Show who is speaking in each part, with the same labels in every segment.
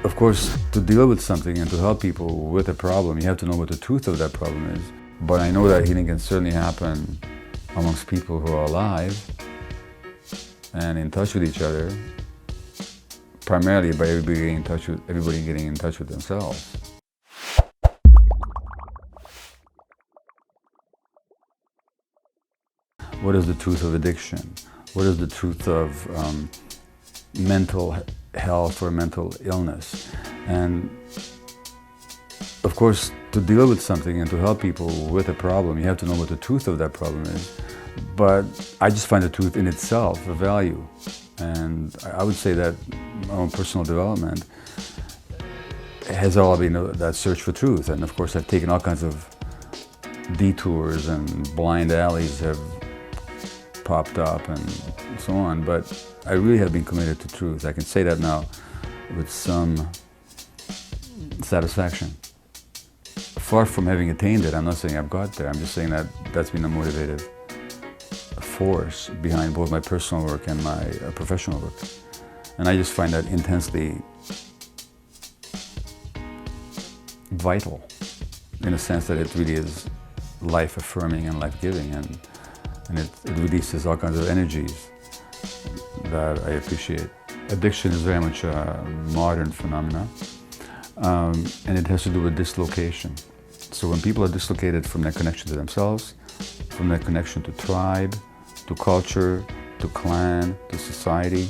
Speaker 1: Of course, to deal with something and to help people with a problem, you have to know what the truth of that problem is. But I know that healing can certainly happen amongst people who are alive and in touch with each other, primarily by everybody getting in touch with themselves. What is the truth of addiction? What is the truth of mental health or mental illness? And of course, to deal with something and to help people with a problem, you have to know what the truth of that problem is. But I just find the truth in itself a value. And I would say that my own personal development has all been that search for truth. And of course, I've taken all kinds of detours and blind alleys have popped up and so on, but I really have been committed to truth. I can say that now with some satisfaction. Far from having attained it, I'm not saying I've got there, I'm just saying that that's been a motivative force behind both my personal work and my professional work. And I just find that intensely vital, in a sense that it really is life-affirming and life-giving, and it releases all kinds of energies that I appreciate. Addiction is very much a modern phenomenon, and it has to do with dislocation. So when people are dislocated from their connection to themselves, from their connection to tribe, to culture, to clan, to society,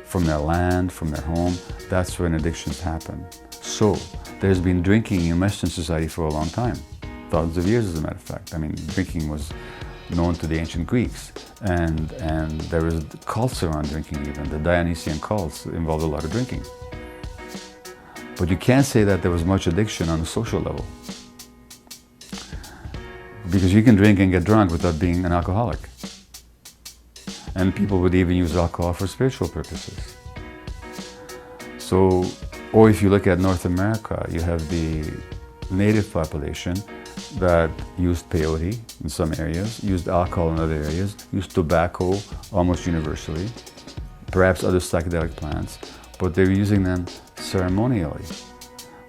Speaker 1: from their land, from their home, that's when addictions happen. So there's been drinking in Western society for a long time, thousands of years as a matter of fact. I mean, drinking was known to the ancient Greeks, and there was cults around drinking even. The Dionysian cults involved a lot of drinking. But you can't say that there was much addiction on a social level, because you can drink and get drunk without being an alcoholic. And people would even use alcohol for spiritual purposes. So, or if you look at North America, you have the native population that used peyote in some areas, used alcohol in other areas, used tobacco almost universally, perhaps other psychedelic plants, but they were using them ceremonially.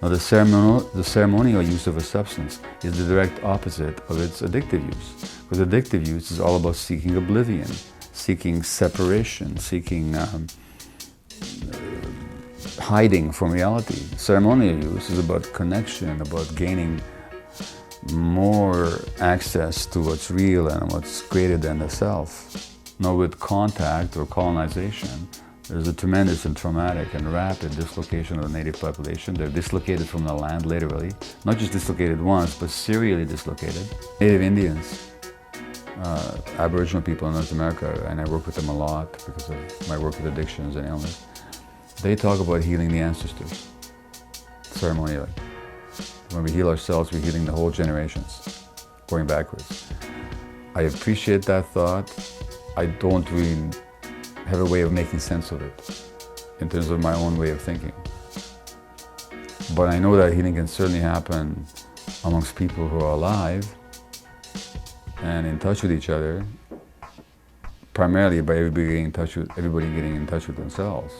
Speaker 1: Now the ceremonial use of a substance is the direct opposite of its addictive use, because addictive use is all about seeking oblivion, seeking separation, seeking hiding from reality. Ceremonial use is about connection, about gaining more access to what's real and what's greater than the self. Now with contact or colonization, there's a tremendous and traumatic and rapid dislocation of the native population. They're dislocated from the land, literally. Not just dislocated once, but serially dislocated. Native Indians, Aboriginal people in North America, and I work with them a lot because of my work with addictions and illness, they talk about healing the ancestors, ceremonially. When we heal ourselves, we're healing the whole generations, going backwards. I appreciate that thought. I don't really have a way of making sense of it in terms of my own way of thinking. But I know that healing can certainly happen amongst people who are alive and in touch with each other, primarily by everybody getting in touch with themselves.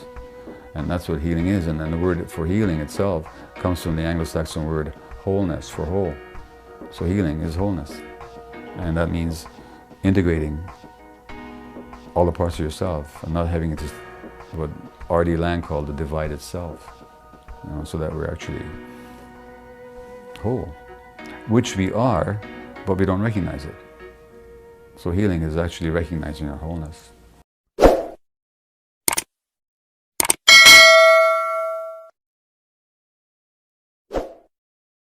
Speaker 1: And that's what healing is. And then the word for healing itself comes from the Anglo-Saxon word wholeness, for whole. So healing is wholeness. And that means integrating all the parts of yourself and not having it just what R.D. Laing called the divided self, so that we're actually whole, which we are, but we don't recognize it. So healing is actually recognizing our wholeness.